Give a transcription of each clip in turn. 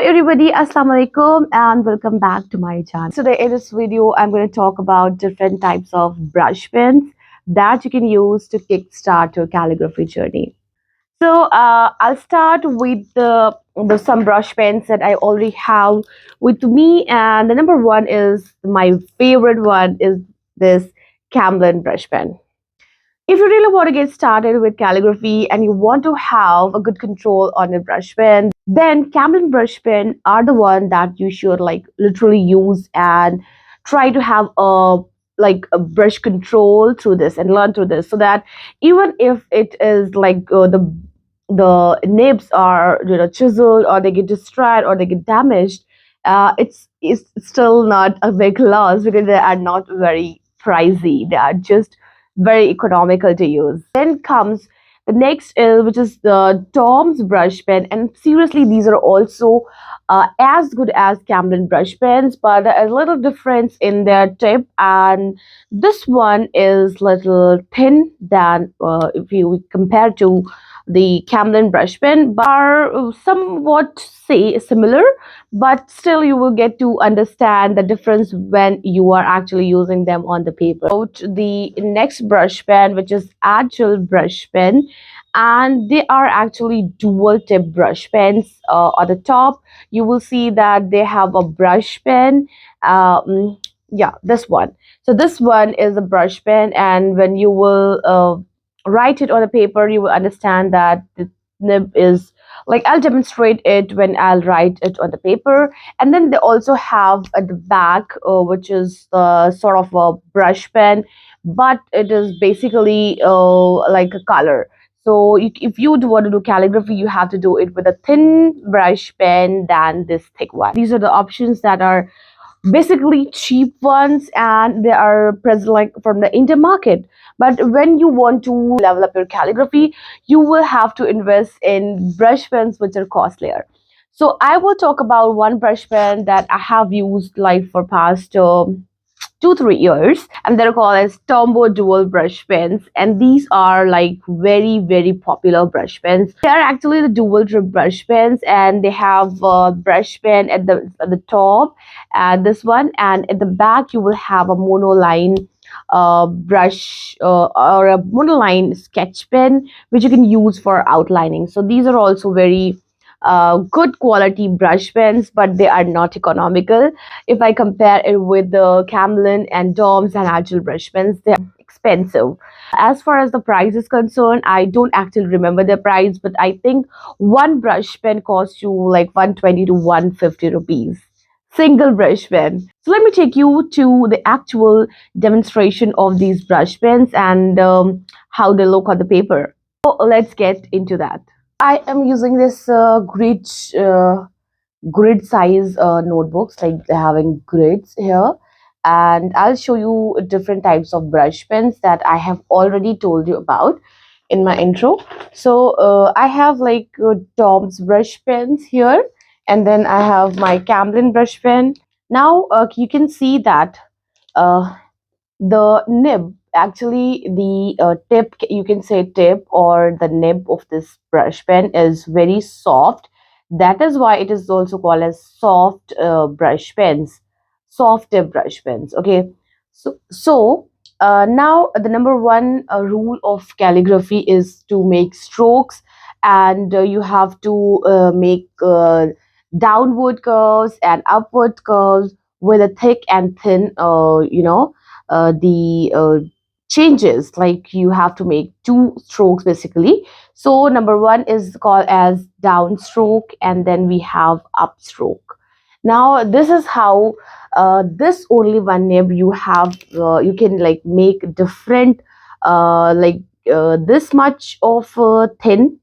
everybody, Assalamu alaikum and welcome back to my channel. Today in this video, I'm going to talk about different types of brush pens that you can use to kickstart your calligraphy journey. I'll start with the some brush pens that I already have with me, and the number one is my favorite one is this Camlin brush pen. If you really want to get started with calligraphy and you want to have a good control on your brush pen, then Camlin brush pen are the one that you should like literally use and try to have a brush control through this and learn through this, so that even if it is like the nibs are chiseled or they get destroyed or they get damaged, it's still not a big loss because they are not very pricey. They are just very economical to use. Then comes the next is which is the Tom's brush pen, and seriously, these are also as good as Camlin brush pens, but there is a little difference in their tip, and this one is little thin than if you compare to the Camlin brush pen, but are somewhat say similar, but still you will get to understand the difference when you are actually using them on the paper. The next brush pen, which is Agile brush pen, and they are actually dual tip brush pens. On the top you will see that they have a brush pen. Yeah, this one. So this one is a brush pen, and when you will write it on the paper, you will understand that the nib is like, I'll demonstrate it when I'll write it on the paper. And then they also have at the back, which is sort of a brush pen, but it is basically like a color. So if you do want to do calligraphy, you have to do it with a thin brush pen than this thick one. These are the options that are basically cheap ones, and they are present like from the Indian market. But when you want to level up your calligraphy, you will have to invest in brush pens which are costlier. So I will talk about one brush pen that I have used like for past 2-3 years, and they're called as Tombow dual brush pens, and these are like very popular brush pens. They are actually the dual tip brush pens, and they have a brush pen at the top, and this one, and at the back you will have a monoline brush or a monoline sketch pen which you can use for outlining. So these are also very good quality brush pens, but they are not economical. If I compare it with the Camlin and Dom's and Agile brush pens, they're expensive. As far as the price is concerned, I don't actually remember the price, but I think one brush pen costs you like 120 to 150 rupees. Single brush pen. So let me take you to the actual demonstration of these brush pens and how they look on the paper. So let's get into that. I am using this grid size notebooks, like they're having grids here, and I'll show you different types of brush pens that I have already told you about in my intro. So I have like Tom's brush pens here, and then I have my Camlin brush pen. Now you can see that uh, the nib, actually the tip, you can say tip or the nib of this brush pen is very soft. That is why it is also called as soft brush pens, soft tip brush pens. Okay, so now the number one rule of calligraphy is to make strokes, and you have to make downward curves and upward curves with a thick and thin the changes, like you have to make two strokes basically. So number one is called as downstroke, and then we have upstroke. Now this is how this only one nib you have, you can like make different this much of thin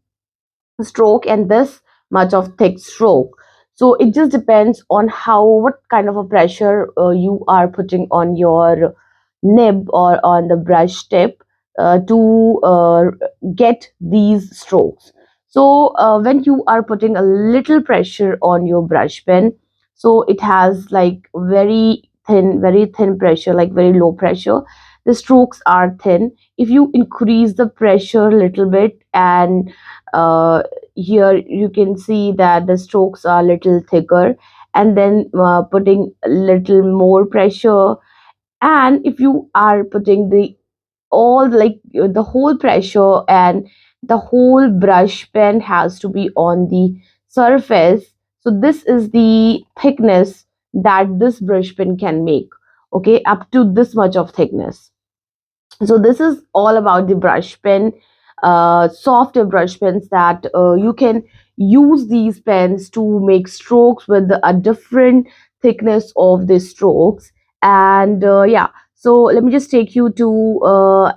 stroke and this much of thick stroke. So it just depends on how, what kind of a pressure you are putting on your nib or on the brush tip to get these strokes. So when you are putting a little pressure on your brush pen, so it has like very thin pressure, like very low pressure, the strokes are thin. If you increase the pressure a little bit and here you can see that the strokes are little thicker, and then putting a little more pressure. And if you are putting the all like the whole pressure, and the whole brush pen has to be on the surface, so this is the thickness that this brush pen can make. Okay, up to this much of thickness. So this is all about the brush pen, softer brush pens that you can use these pens to make strokes with a different thickness of the strokes. And yeah, so let me just take you to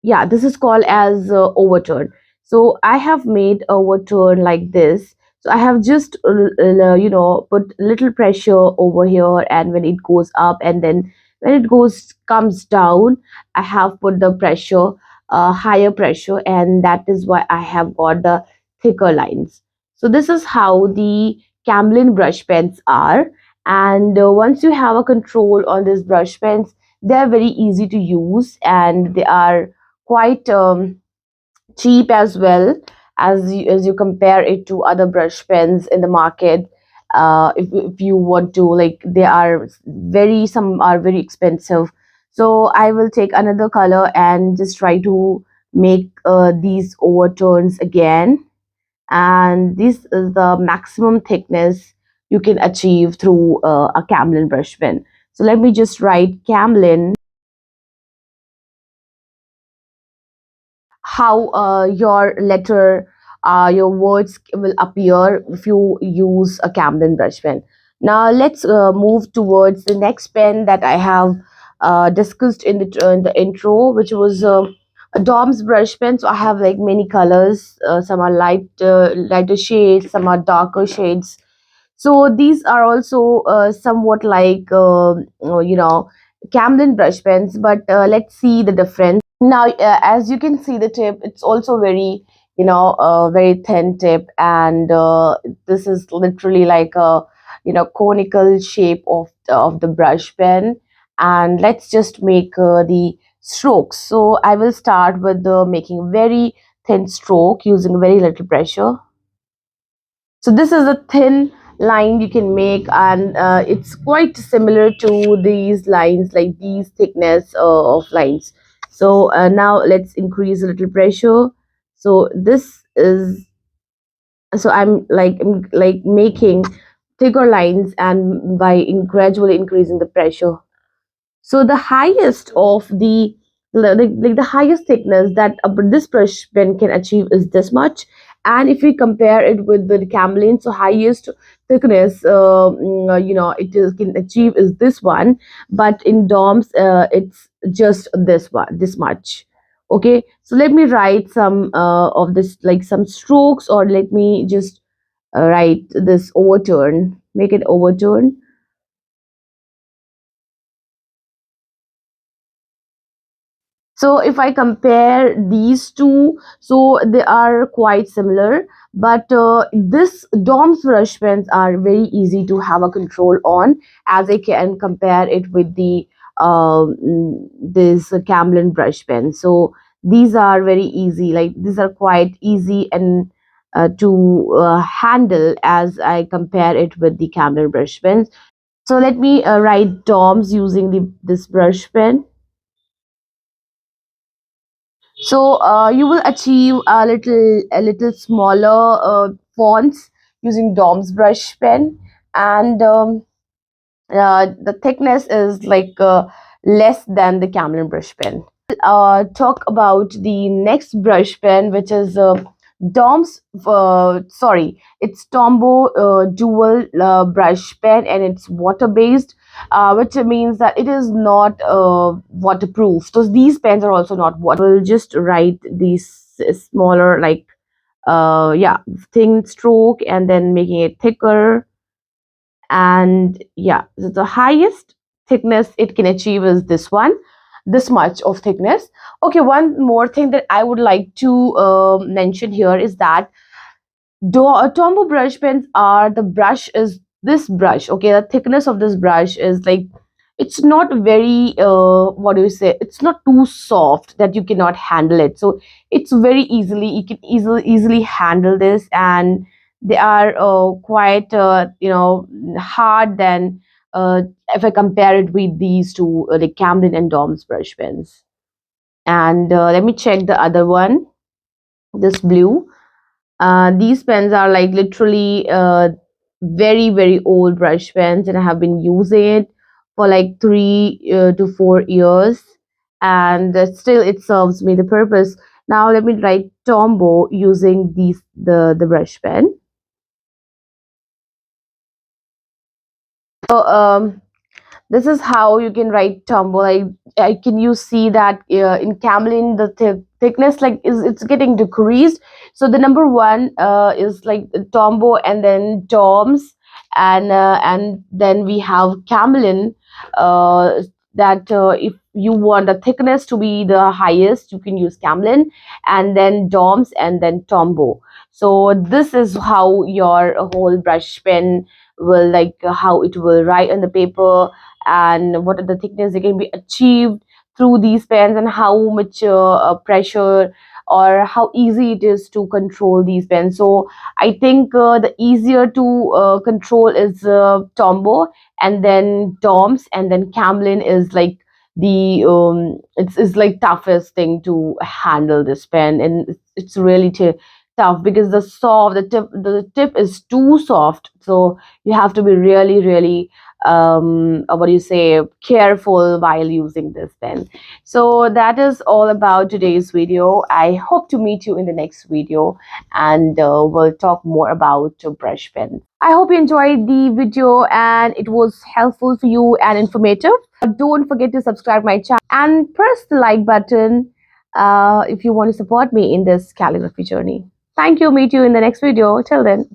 yeah, this is called as overturn. So I have made overturn like this. So I have just put little pressure over here, and when it goes up, and then when it goes comes down, I have put the pressure, higher pressure, and that is why I have got the thicker lines. So this is how the Camlin brush pens are. And once you have a control on these brush pens, they are very easy to use, and they are quite cheap as well, as you compare it to other brush pens in the market. If you want to, like, they are very, some are very expensive. So I will take another color and just try to make these overtones again. And this is the maximum thickness you can achieve through a Camlin brush pen. So let me just write Camlin, how your letter, your words will appear if you use a Camden brush pen. Now let's move towards the next pen that I have discussed in the intro, which was a Dom's brush pen. So I have like many colors. Some are lighter shades, some are darker shades. So these are also somewhat like Camden brush pens, but let's see the difference. Now, as you can see, the tip, it's also very, very thin tip, and this is literally like a, conical shape of the brush pen. And let's just make the strokes. So I will start with making very thin stroke using very little pressure. So this is a thin line you can make, and it's quite similar to these lines, like these thickness of lines. So now let's increase a little pressure. So this is, so I'm like making thicker lines, and by gradually increasing the pressure. So the highest of the highest thickness that this brush pen can achieve is this much. And if we compare it with the Camlin, so highest thickness, it is, can achieve is this one. But in Dom's, it's just this much. Okay, so let me write some of this, like some strokes, or let me just write this overturn, make it overturn. So if I compare these two, so they are quite similar, but this Dom's brush pens are very easy to have a control on, as I can compare it with the this Camlin brush pen. So these are very easy, like these are quite easy and to handle as I compare it with the Camlin brush pens. So let me write Dom's using the this brush pen. So you will achieve a little smaller fonts using Dom's brush pen, and the thickness is like less than the Camlin brush pen. Talk about the next brush pen, which is Dom's. Sorry, it's Tombow dual brush pen, and it's water based, which means that it is not waterproof. So these pens are also not water. We'll just write these smaller, like yeah, thin stroke, and then making it thicker. And yeah, the highest thickness it can achieve is this one, this much of thickness. Okay, one more thing that I would like to mention here is that Tombow brush pens are, the brush is this brush. Okay, the thickness of this brush is like, it's not very what do you say, it's not too soft that you cannot handle it. So it's very easily, you can easily handle this, and they are quite hard than if I compare it with these two, the Camden and Dom's brush pens. And let me check the other one, this blue. These pens are like literally very, very old brush pens, and I have been using it for like 3 to 4 years, and still it serves me the purpose. Now let me write Tombow using the brush pen. So this is how you can write Tombow. I can you see that in Camlin the thickness like is it's getting decreased. So the number one is like Tombow, and then Toms, and then we have Camlin. That if you want the thickness to be the highest, you can use Camlin, and then Doms, and then Tombow. So this is how your whole brush pen will like how it will write on the paper, and what are the thickness that can be achieved through these pens, and how much pressure or how easy it is to control these pens. So I think the easier to control is Tombow, and then Toms, and then Camlin is like the it's like toughest thing to handle this pen, and it's really tough because the tip is too soft. So you have to be really, really what do you say, careful while using this pen. So that is all about today's video. I hope to meet you in the next video, and we'll talk more about brush pens. I hope you enjoyed the video and it was helpful for you and informative. Don't forget to subscribe my channel and press the like button if you want to support me in this calligraphy journey. Thank you. Meet you in the next video. Till then.